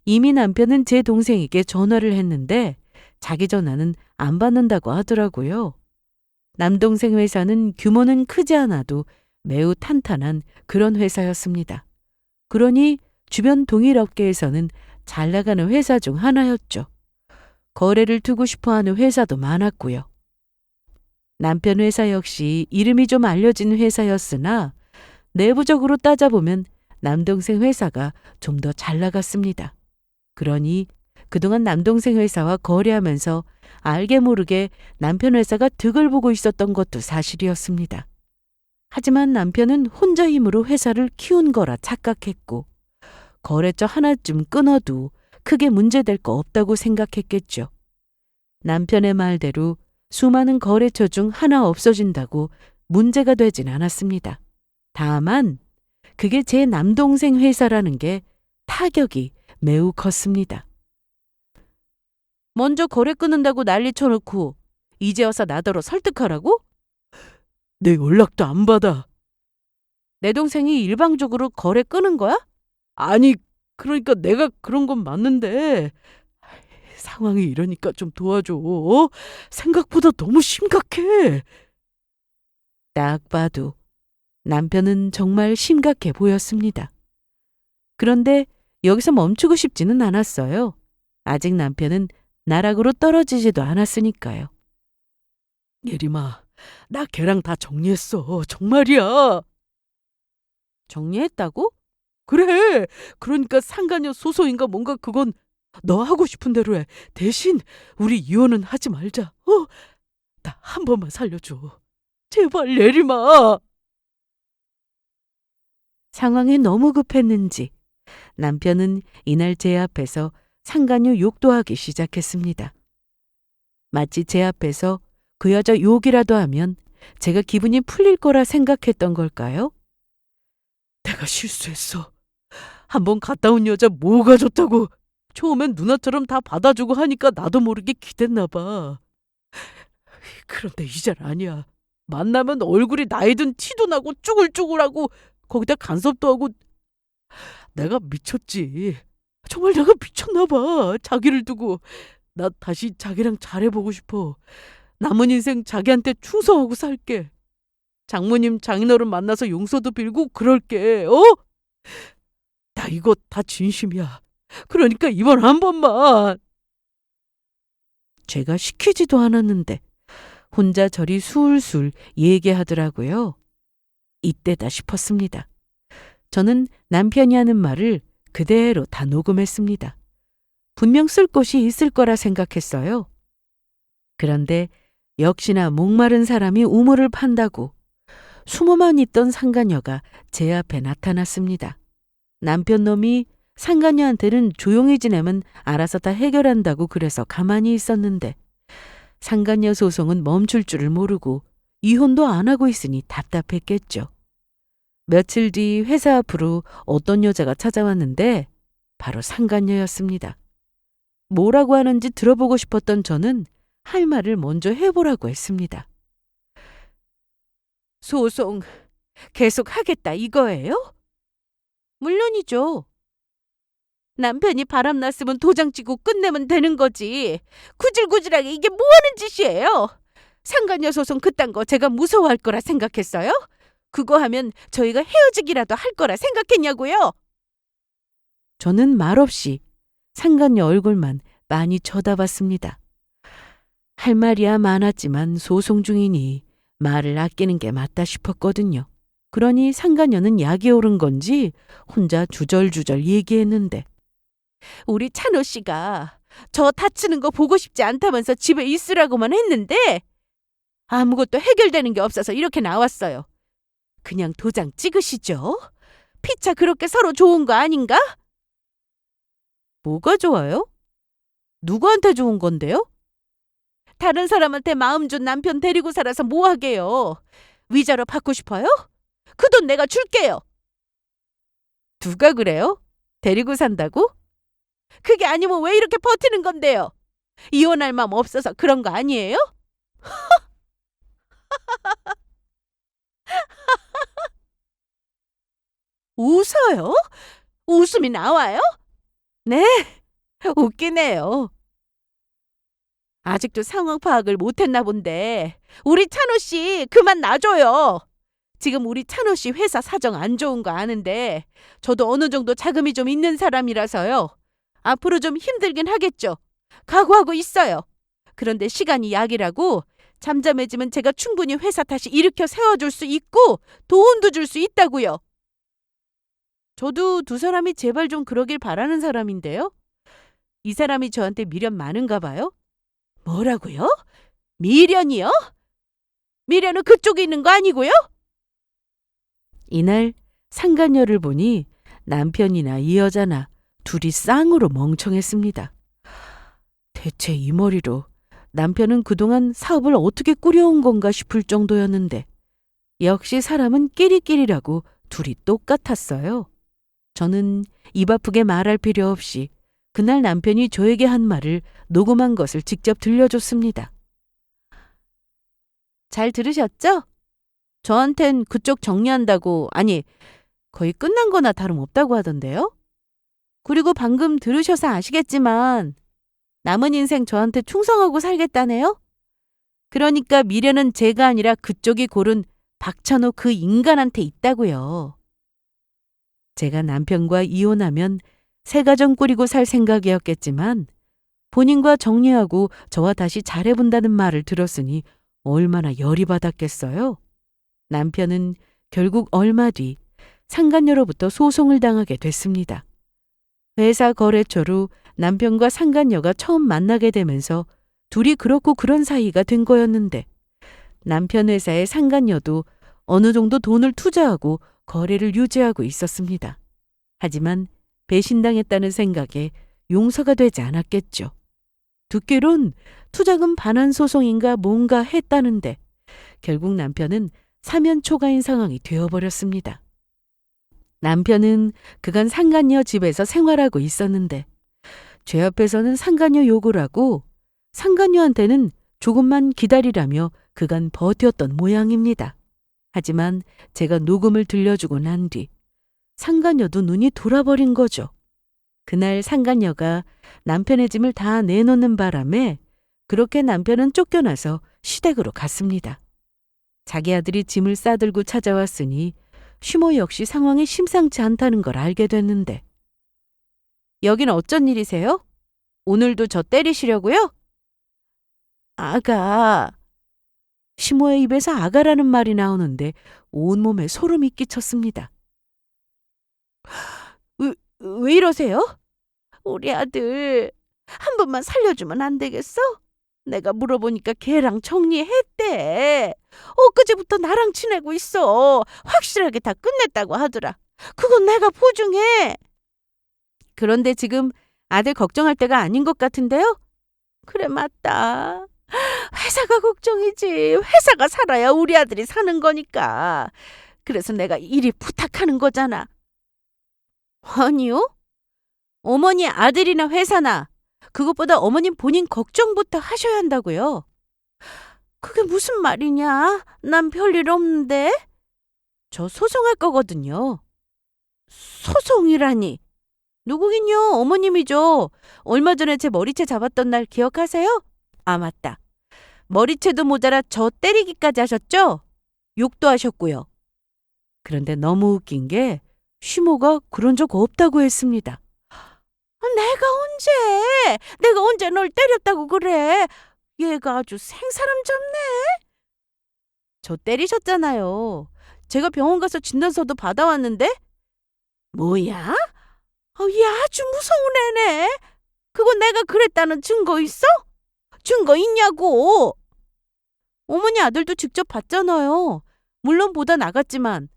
[SPEAKER 1] 이미 남편은 제 동생에게 전화를 했는데 자기 전화는 안 받는다고 하더라고요. 남동생 회사는 규모는 크지 않아도 매우 탄탄한 그런 회사였습니다. 그러니 주변 동일 업계에서는 잘 나가는 회사 중 하나였죠. 거래를 두고 싶어하는 회사도 많았고요. 남편 회사 역시 이름이 좀 알려진 회사였으나 내부적으로 따져보면 남동생 회사가 좀 더 잘 나갔습니다. 그러니 그동안 남동생 회사와 거래하면서 알게 모르게 남편 회사가 득을 보고 있었던 것도 사실이었습니다. 하지만 남편은 혼자 힘으로 회사를 키운 거라 착각했고 거래처 하나쯤 끊어도 크게 문제될 거 없다고 생각했겠죠. 남편의 말대로 수많은 거래처 중 하나 없어진다고 문제가 되진 않았습니다. 다만 그게 제 남동생 회사라는 게 타격이 매우 컸습니다.
[SPEAKER 2] 먼저 거래 끊는다고 난리 쳐놓고 이제 와서 나더러 설득하라고? 내 연락도 안 받아. 내 동생이 일방적으로 거래 끊은 거야? 아니, 그러니까 내가 그런 건 맞는데 상황이 이러니까 좀 도와줘. 어? 생각보다 너무 심각해.
[SPEAKER 1] 딱 봐도 남편은 정말 심각해 보였습니다. 그런데 여기서 멈추고 싶지는 않았어요. 아직 남편은 나락으로 떨어지지도 않았으니까요.
[SPEAKER 2] 예림아, 나 걔랑 다 정리했어. 정말이야. 정리했다고? 그래. 그러니까 상간녀 소송인가 뭔가 그건 너 하고 싶은 대로 해. 대신 우리 이혼은 하지 말자. 어? 나 한 번만 살려줘. 제발 예림아.
[SPEAKER 1] 상황이 너무 급했는지 남편은 이날 제 앞에서 상간녀 욕도 하기 시작했습니다. 마치 제 앞에서 그 여자 욕이라도 하면 제가 기분이 풀릴 거라 생각했던 걸까요?
[SPEAKER 2] 내가 실수했어. 한번 갔다 온 여자 뭐가 좋다고. 처음엔 누나처럼 다 받아주고 하니까 나도 모르게 기댔나 봐. 그런데 이젠 아니야. 만나면 얼굴이 나이 든 티도 나고 쭈글쭈글하고 거기다 간섭도 하고. 내가 미쳤지. 정말 내가 미쳤나 봐. 자기를 두고. 나 다시 자기랑 잘해보고 싶어. 남은 인생 자기한테 충성하고 살게. 장모님 장인어른 만나서 용서도 빌고 그럴게. 어? 나 이거 다 진심이야. 그러니까 이번 한 번만.
[SPEAKER 1] 제가 시키지도 않았는데 혼자 저리 술술 얘기하더라고요. 이때다 싶었습니다. 저는 남편이 하는 말을 그대로 다 녹음했습니다. 분명 쓸 곳이 있을 거라 생각했어요. 그런데 역시나 목마른 사람이 우물을 판다고 숨어만 있던 상간녀가 제 앞에 나타났습니다. 남편 놈이 상간녀한테는 조용히 지내면 알아서 다 해결한다고 그래서 가만히 있었는데 상간녀 소송은 멈출 줄을 모르고 이혼도 안 하고 있으니 답답했겠죠. 며칠 뒤 회사 앞으로 어떤 여자가 찾아왔는데 바로 상간녀였습니다. 뭐라고 하는지 들어보고 싶었던 저는 할 말을 먼저 해보라고 했습니다.
[SPEAKER 2] 소송 계속 하겠다 이거예요? 물론이죠. 남편이 바람났으면 도장 찍고 끝내면 되는 거지. 구질구질하게 이게 뭐 하는 짓이에요? 상간녀 소송 그딴 거 제가 무서워할 거라 생각했어요? 그거 하면 저희가 헤어지기라도 할 거라 생각했냐고요?
[SPEAKER 1] 저는 말없이 상간녀 얼굴만 많이 쳐다봤습니다. 할 말이야 많았지만 소송 중이니 말을 아끼는 게 맞다 싶었거든요. 그러니 상간녀는 약이 오른 건지 혼자 주절주절 얘기했는데
[SPEAKER 2] 우리 찬호 씨가 저 다치는 거 보고 싶지 않다면서 집에 있으라고만 했는데 아무것도 해결되는 게 없어서 이렇게 나왔어요. 그냥 도장 찍으시죠. 피차 그렇게 서로 좋은 거 아닌가?
[SPEAKER 1] 뭐가 좋아요?
[SPEAKER 2] 누구한테 좋은 건데요? 다른 사람한테 마음 준 남편 데리고 살아서 뭐 하게요? 위자료 받고 싶어요? 그 돈 내가 줄게요. 누가 그래요? 데리고 산다고? 그게 아니면 왜 이렇게 버티는 건데요? 이혼할 마음 없어서 그런 거 아니에요? 웃어요? 웃음이 나와요? 네, 웃기네요. 아직도 상황 파악을 못했나 본데 우리 찬호 씨 그만 놔줘요. 지금 우리 찬호 씨 회사 사정 안 좋은 거 아는데 저도 어느 정도 자금이 좀 있는 사람이라서요. 앞으로 좀 힘들긴 하겠죠. 각오하고 있어요. 그런데 시간이 약이라고 잠잠해지면 제가 충분히 회사 다시 일으켜 세워줄 수 있고 도움도 줄 수 있다고요. 저도 두 사람이 제발 좀 그러길 바라는 사람인데요. 이 사람이 저한테 미련 많은가 봐요. 뭐라고요? 미련이요? 미련은 그쪽에 있는 거 아니고요? 이날 상간녀를 보니 남편이나 이 여자나 둘이 쌍으로 멍청했습니다. 대체 이 머리로 남편은 그동안 사업을 어떻게 꾸려온 건가 싶을 정도였는데 역시 사람은 끼리끼리라고 둘이 똑같았어요. 저는 입 아프게 말할 필요 없이 그날 남편이 저에게 한 말을 녹음한 것을 직접 들려줬습니다. 잘 들으셨죠? 저한텐 그쪽 정리한다고, 아니, 거의 끝난 거나 다름없다고 하던데요? 그리고 방금 들으셔서 아시겠지만 남은 인생 저한테 충성하고 살겠다네요? 그러니까 미련은 제가 아니라 그쪽이 고른 박찬호 그 인간한테 있다고요. 제가 남편과 이혼하면 새 가정 꾸리고 살 생각이었겠지만 본인과 정리하고 저와 다시 잘해본다는 말을 들었으니 얼마나 열이 받았겠어요. 남편은 결국 얼마 뒤 상간녀로부터 소송을 당하게 됐습니다. 회사 거래처로 남편과 상간녀가 처음 만나게 되면서 둘이 그렇고 그런 사이가 된 거였는데 남편 회사의 상간녀도 어느 정도 돈을 투자하고 거래를 유지하고 있었습니다. 하지만 배신당했다는 생각에 용서가 되지 않았겠죠. 듣기론 투자금 반환 소송인가 뭔가 했다는데 결국 남편은 사면 초가인 상황이 되어버렸습니다. 남편은 그간 상간녀 집에서 생활하고 있었는데 제 앞에서는 상간녀 욕을 하고 상간녀한테는 조금만 기다리라며 그간 버텼던 모양입니다. 하지만 제가 녹음을 들려주고 난 뒤 상간녀도 눈이 돌아버린 거죠. 그날 상간녀가 남편의 짐을 다 내놓는 바람에 그렇게 남편은 쫓겨나서 시댁으로 갔습니다. 자기 아들이 짐을 싸들고 찾아왔으니 시모 역시 상황이 심상치 않다는 걸 알게 됐는데 여긴 어쩐 일이세요? 오늘도 저 때리시려고요? 아가. 시모의 입에서 아가라는 말이 나오는데 온몸에 소름이 끼쳤습니다. 왜 이러세요? 우리 아들 한 번만 살려주면 안 되겠어? 내가 물어보니까 걔랑 정리했대. 엊그제부터 나랑 지내고 있어. 확실하게 다 끝냈다고 하더라. 그건 내가 보증해. 그런데 지금 아들 걱정할 때가 아닌 것 같은데요? 그래, 맞다. 회사가 걱정이지. 회사가 살아야 우리 아들이 사는 거니까. 그래서 내가 이리 부탁하는 거잖아. 아니요. 어머니 아들이나 회사나 그것보다 어머님 본인 걱정부터 하셔야 한다고요. 그게 무슨 말이냐? 난 별일 없는데. 저 소송할 거거든요. 소송이라니. 누구긴요? 어머님이죠. 얼마 전에 제 머리채 잡았던 날 기억하세요? 아, 맞다. 머리채도 모자라 저 때리기까지 하셨죠? 욕도 하셨고요. 그런데 너무 웃긴 게 시모가 그런 적 없다고 했습니다. 내가 언제 널 때렸다고 그래? 얘가 아주 생사람 잡네. 저 때리셨잖아요. 제가 병원 가서 진단서도 받아왔는데? 뭐야? 얘 아주 무서운 애네. 그거 내가 그랬다는 증거 있어? 증거 있냐고. 어머니 아들도 직접 봤잖아요. 물론 보다 나갔지만.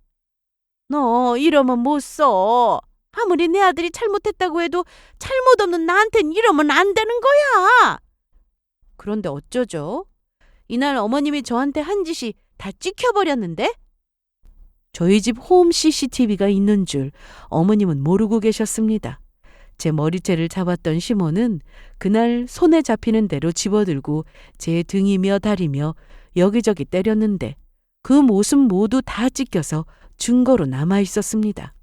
[SPEAKER 2] 너 이러면 못 써. 아무리 내 아들이 잘못했다고 해도 잘못 없는 나한텐 이러면 안 되는 거야. 그런데 어쩌죠? 이날 어머님이 저한테 한 짓이 다 찍혀버렸는데?
[SPEAKER 1] 저희 집 홈 CCTV가 있는 줄 어머님은 모르고 계셨습니다. 제 머리채를 잡았던 시모는 그날 손에 잡히는 대로 집어들고 제 등이며 다리며 여기저기 때렸는데 그 모습 모두 다 찍혀서 증거로 남아 있었습니다.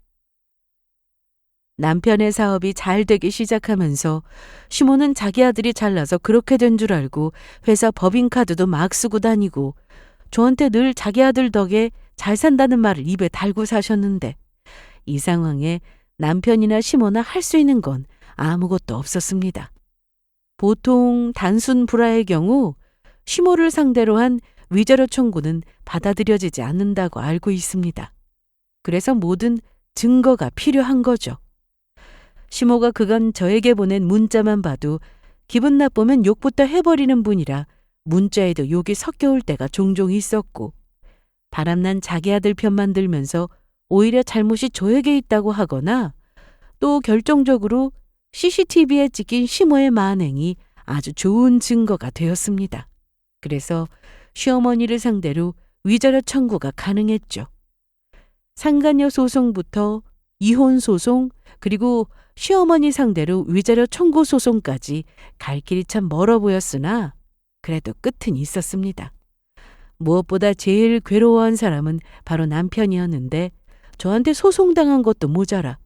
[SPEAKER 1] 남편의 사업이 잘 되기 시작하면서 시모는 자기 아들이 잘나서 그렇게 된 줄 알고 회사 법인카드도 막 쓰고 다니고 저한테 늘 자기 아들 덕에 잘 산다는 말을 입에 달고 사셨는데 이 상황에 남편이나 시모나 할 수 있는 건 아무것도 없었습니다. 보통 단순 불화의 경우 시모를 상대로 한 위자료 청구는 받아들여지지 않는다고 알고 있습니다. 그래서 모든 증거가 필요한 거죠. 시모가 그간 저에게 보낸 문자만 봐도 기분 나쁘면 욕부터 해버리는 분이라 문자에도 욕이 섞여올 때가 종종 있었고 바람난 자기 아들 편만 들면서 오히려 잘못이 저에게 있다고 하거나 또 결정적으로 CCTV에 찍힌 시모의 만행이 아주 좋은 증거가 되었습니다. 그래서 시어머니를 상대로 위자료 청구가 가능했죠. 상간녀 소송부터 이혼 소송 그리고 시어머니 상대로 위자료 청구 소송까지 갈 길이 참 멀어 보였으나 그래도 끝은 있었습니다. 무엇보다 제일 괴로워한 사람은 바로 남편이었는데 저한테 소송당한 것도 모자라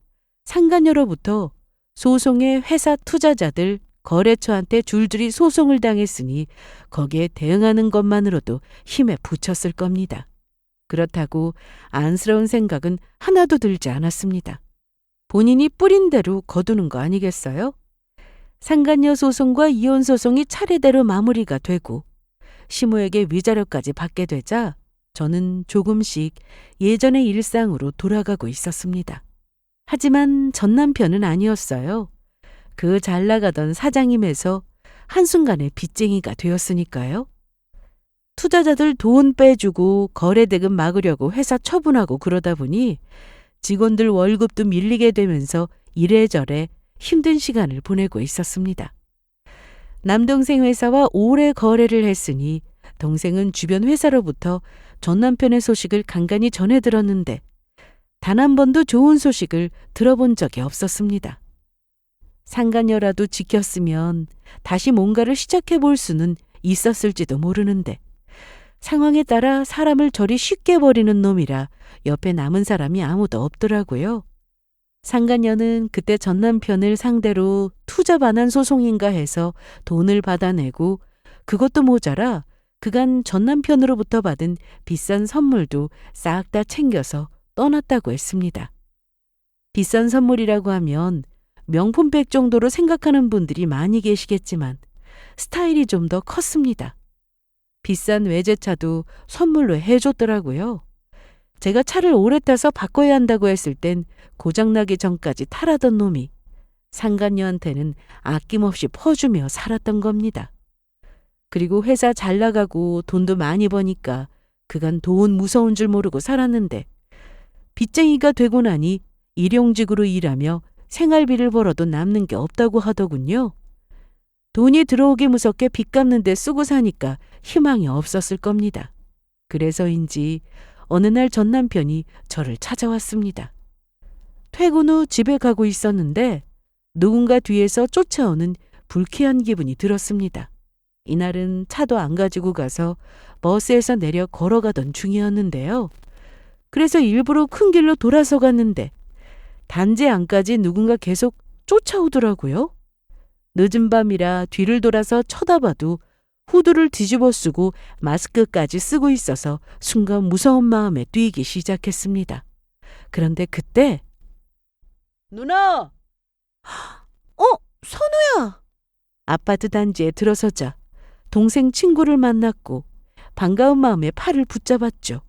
[SPEAKER 1] 상간녀로부터 소송의 회사 투자자들 거래처한테 줄줄이 소송을 당했으니 거기에 대응하는 것만으로도 힘에 부쳤을 겁니다. 그렇다고 안쓰러운 생각은 하나도 들지 않았습니다. 본인이 뿌린 대로 거두는 거 아니겠어요? 상간녀 소송과 이혼 소송이 차례대로 마무리가 되고 시모에게 위자료까지 받게 되자 저는 조금씩 예전의 일상으로 돌아가고 있었습니다. 하지만 전 남편은 아니었어요. 그 잘 나가던 사장님에서 한순간에 빚쟁이가 되었으니까요. 투자자들 돈 빼주고 거래대금 막으려고 회사 처분하고 그러다 보니 직원들 월급도 밀리게 되면서 이래저래 힘든 시간을 보내고 있었습니다. 남동생 회사와 오래 거래를 했으니 동생은 주변 회사로부터 전 남편의 소식을 간간히 전해 들었는데 단 한 번도 좋은 소식을 들어본 적이 없었습니다. 상간녀라도 지켰으면 다시 뭔가를 시작해 볼 수는 있었을지도 모르는데 상황에 따라 사람을 저리 쉽게 버리는 놈이라 옆에 남은 사람이 아무도 없더라고요. 상간녀는 그때 전 남편을 상대로 투자 반환 소송인가 해서 돈을 받아내고 그것도 모자라 그간 전 남편으로부터 받은 비싼 선물도 싹 다 챙겨서 떠났다고 했습니다. 비싼 선물이라고 하면 명품백 정도로 생각하는 분들이 많이 계시겠지만 스타일이 좀 더 컸습니다. 비싼 외제차도 선물로 해줬더라고요. 제가 차를 오래 타서 바꿔야 한다고 했을 땐 고장나기 전까지 타라던 놈이 상간녀한테는 아낌없이 퍼주며 살았던 겁니다. 그리고 회사 잘 나가고 돈도 많이 버니까 그간 돈 무서운 줄 모르고 살았는데 빚쟁이가 되고 나니 일용직으로 일하며 생활비를 벌어도 남는 게 없다고 하더군요. 돈이 들어오기 무섭게 빚 갚는 데 쓰고 사니까 희망이 없었을 겁니다. 그래서인지 어느 날 전 남편이 저를 찾아왔습니다. 퇴근 후 집에 가고 있었는데 누군가 뒤에서 쫓아오는 불쾌한 기분이 들었습니다. 이날은 차도 안 가지고 가서 버스에서 내려 걸어가던 중이었는데요. 그래서 일부러 큰 길로 돌아서 갔는데 단지 안까지 누군가 계속 쫓아오더라고요. 늦은 밤이라 뒤를 돌아서 쳐다봐도 후드를 뒤집어 쓰고 마스크까지 쓰고 있어서 순간 무서운 마음에 뛰기 시작했습니다. 그런데 그때
[SPEAKER 2] 누나! 선우야!
[SPEAKER 1] 아파트 단지에 들어서자 동생 친구를 만났고 반가운 마음에 팔을 붙잡았죠.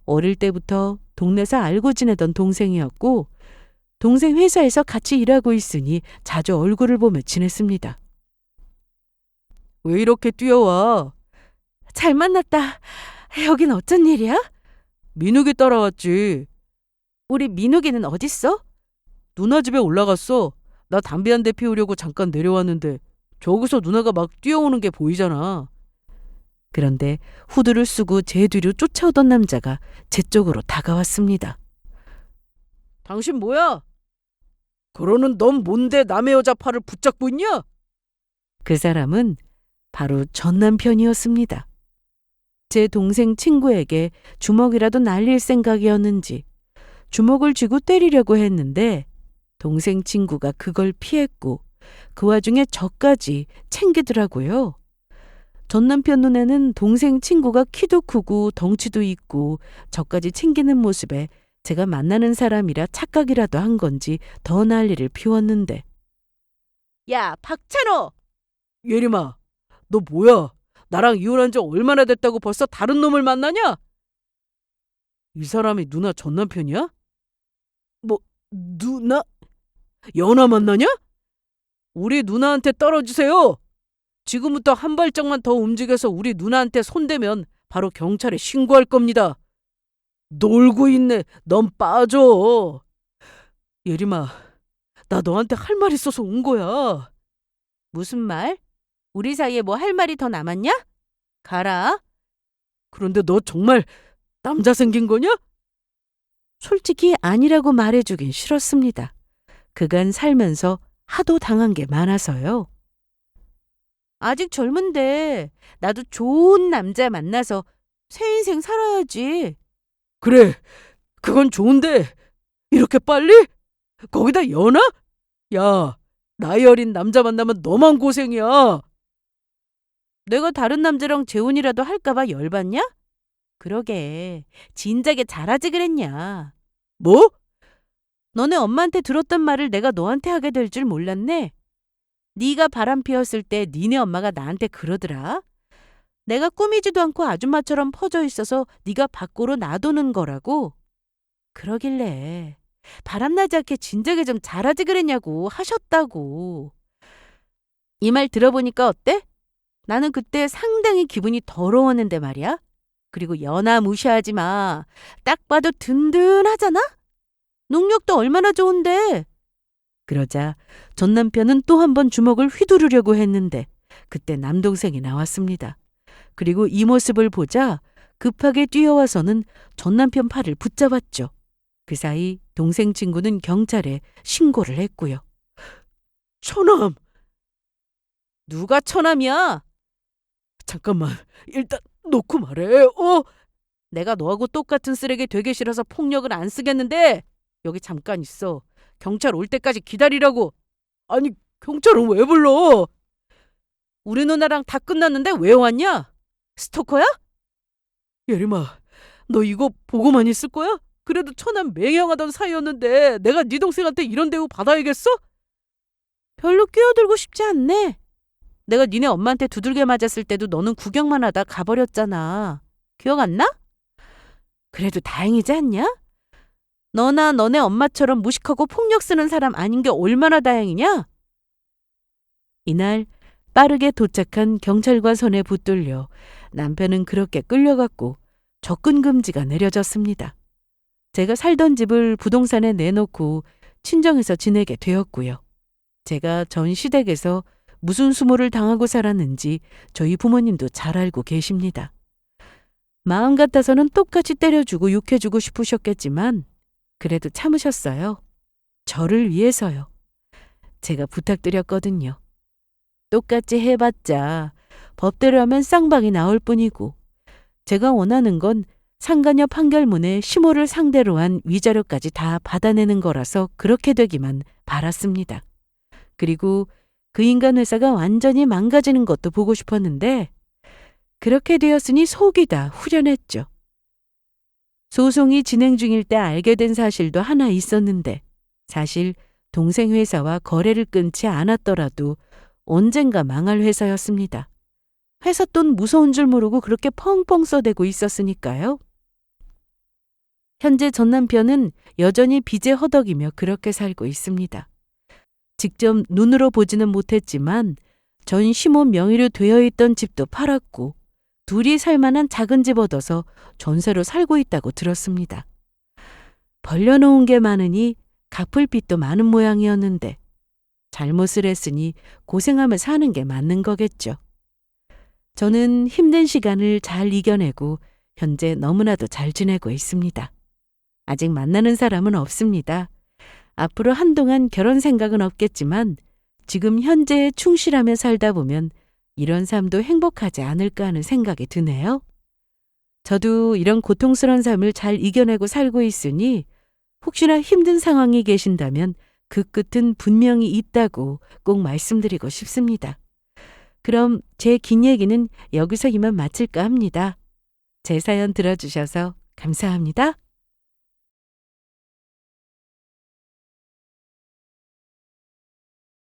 [SPEAKER 1] 어릴 때부터 동네에서 알고 지내던 동생이었고 동생 회사에서 같이 일하고 있으니 자주 얼굴을 보며 지냈습니다.
[SPEAKER 2] 왜 이렇게 뛰어와?
[SPEAKER 1] 잘 만났다. 여긴 어쩐 일이야?
[SPEAKER 2] 민욱이 따라왔지.
[SPEAKER 1] 우리 민욱이는 어딨어?
[SPEAKER 2] 누나 집에 올라갔어. 나 담배 한 대 피우려고 잠깐 내려왔는데 저기서 누나가 막 뛰어오는 게 보이잖아.
[SPEAKER 1] 그런데 후드를 쓰고 제 뒤로 쫓아오던 남자가 제 쪽으로 다가왔습니다.
[SPEAKER 2] 당신 뭐야? 그러는 넌 뭔데 남의 여자 팔을 붙잡고 있냐?
[SPEAKER 1] 그 사람은 바로 전 남편이었습니다. 제 동생 친구에게 주먹이라도 날릴 생각이었는지 주먹을 쥐고 때리려고 했는데 동생 친구가 그걸 피했고 그 와중에 저까지 챙기더라고요. 전 남편 눈에는 동생 친구가 키도 크고 덩치도 있고 저까지 챙기는 모습에 제가 만나는 사람이라 착각이라도 한 건지 더 난리를 피웠는데.
[SPEAKER 2] 야, 박찬호! 예림아, 너 뭐야? 나랑 이혼한 지 얼마나 됐다고 벌써 다른 놈을 만나냐? 이 사람이 누나 전 남편이야? 뭐, 누나? 연하 만나냐? 우리 누나한테 떨어지세요. 지금부터 한 발짝만 더 움직여서 우리 누나한테 손대면 바로 경찰에 신고할 겁니다. 놀고 있네. 넌 빠져. 예림아, 나 너한테 할 말 있어서 온 거야.
[SPEAKER 1] 무슨 말? 우리 사이에 뭐 할 말이 더 남았냐? 가라.
[SPEAKER 2] 그런데 너 정말 남자 생긴 거냐?
[SPEAKER 1] 솔직히 아니라고 말해주긴 싫었습니다. 그간 살면서 하도 당한 게 많아서요. 아직 젊은데 나도 좋은 남자 만나서 새 인생 살아야지.
[SPEAKER 2] 그래, 그건 좋은데 이렇게 빨리? 거기다 연하? 야, 나이 어린 남자 만나면 너만 고생이야.
[SPEAKER 1] 내가 다른 남자랑 재혼이라도 할까봐 열받냐? 그러게, 진작에 잘하지 그랬냐.
[SPEAKER 2] 뭐?
[SPEAKER 1] 너네 엄마한테 들었던 말을 내가 너한테 하게 될 줄 몰랐네. 네가 바람 피웠을 때 니네 엄마가 나한테 그러더라. 내가 꾸미지도 않고 아줌마처럼 퍼져 있어서 네가 밖으로 놔두는 거라고. 그러길래 바람나지 않게 진작에 좀 잘하지 그랬냐고 하셨다고. 이 말 들어보니까 어때? 나는 그때 상당히 기분이 더러웠는데 말이야. 그리고 연하 무시하지 마. 딱 봐도 든든하잖아? 능력도 얼마나 좋은데. 그러자 전 남편은 또 한 번 주먹을 휘두르려고 했는데 그때 남동생이 나왔습니다. 그리고 이 모습을 보자 급하게 뛰어와서는 전 남편 팔을 붙잡았죠. 그 사이 동생 친구는 경찰에 신고를 했고요.
[SPEAKER 2] 처남!
[SPEAKER 1] 누가 처남이야?
[SPEAKER 2] 잠깐만, 일단 놓고 말해.
[SPEAKER 1] 내가 너하고 똑같은 쓰레기 되게 싫어서 폭력을 안 쓰겠는데 여기 잠깐 있어. 경찰 올 때까지 기다리라고.
[SPEAKER 2] 아니, 경찰은 왜 불러?
[SPEAKER 1] 우리 누나랑 다 끝났는데 왜 왔냐? 스토커야?
[SPEAKER 2] 예림아, 너 이거 보고만 있을 거야? 그래도 처남 맹행하던 사이였는데 내가 네 동생한테 이런 대우 받아야겠어?
[SPEAKER 1] 별로 끼어들고 싶지 않네. 내가 니네 엄마한테 두들겨 맞았을 때도 너는 구경만 하다 가버렸잖아. 기억 안 나? 그래도 다행이지 않냐? 너나 너네 엄마처럼 무식하고 폭력 쓰는 사람 아닌 게 얼마나 다행이냐? 이날 빠르게 도착한 경찰관 손에 붙들려 남편은 그렇게 끌려갔고 접근 금지가 내려졌습니다. 제가 살던 집을 부동산에 내놓고 친정에서 지내게 되었고요. 제가 전 시댁에서 무슨 수모를 당하고 살았는지 저희 부모님도 잘 알고 계십니다. 마음 같아서는 똑같이 때려주고 욕해주고 싶으셨겠지만 그래도 참으셨어요. 저를 위해서요. 제가 부탁드렸거든요. 똑같이 해봤자 법대로 하면 쌍방이 나올 뿐이고 제가 원하는 건 상간녀 판결문에 시모를 상대로 한 위자료까지 다 받아내는 거라서 그렇게 되기만 바랐습니다. 그리고 그 인간 회사가 완전히 망가지는 것도 보고 싶었는데 그렇게 되었으니 속이 다 후련했죠. 소송이 진행 중일 때 알게 된 사실도 하나 있었는데 사실 동생 회사와 거래를 끊지 않았더라도 언젠가 망할 회사였습니다. 회사 돈 무서운 줄 모르고 그렇게 펑펑 써대고 있었으니까요. 현재 전 남편은 여전히 빚에 허덕이며 그렇게 살고 있습니다. 직접 눈으로 보지는 못했지만 전 시모 명의로 되어 있던 집도 팔았고 둘이 살만한 작은 집 얻어서 전세로 살고 있다고 들었습니다. 벌려놓은 게 많으니 갚을 빚도 많은 모양이었는데 잘못을 했으니 고생하며 사는 게 맞는 거겠죠. 저는 힘든 시간을 잘 이겨내고 현재 너무나도 잘 지내고 있습니다. 아직 만나는 사람은 없습니다. 앞으로 한동안 결혼 생각은 없겠지만 지금 현재에 충실하며 살다 보면 이런 삶도 행복하지 않을까 하는 생각이 드네요. 저도 이런 고통스러운 삶을 잘 이겨내고 살고 있으니 혹시나 힘든 상황이 계신다면 그 끝은 분명히 있다고 꼭 말씀드리고 싶습니다. 그럼 제 긴 얘기는 여기서 이만 마칠까 합니다. 제 사연 들어주셔서 감사합니다.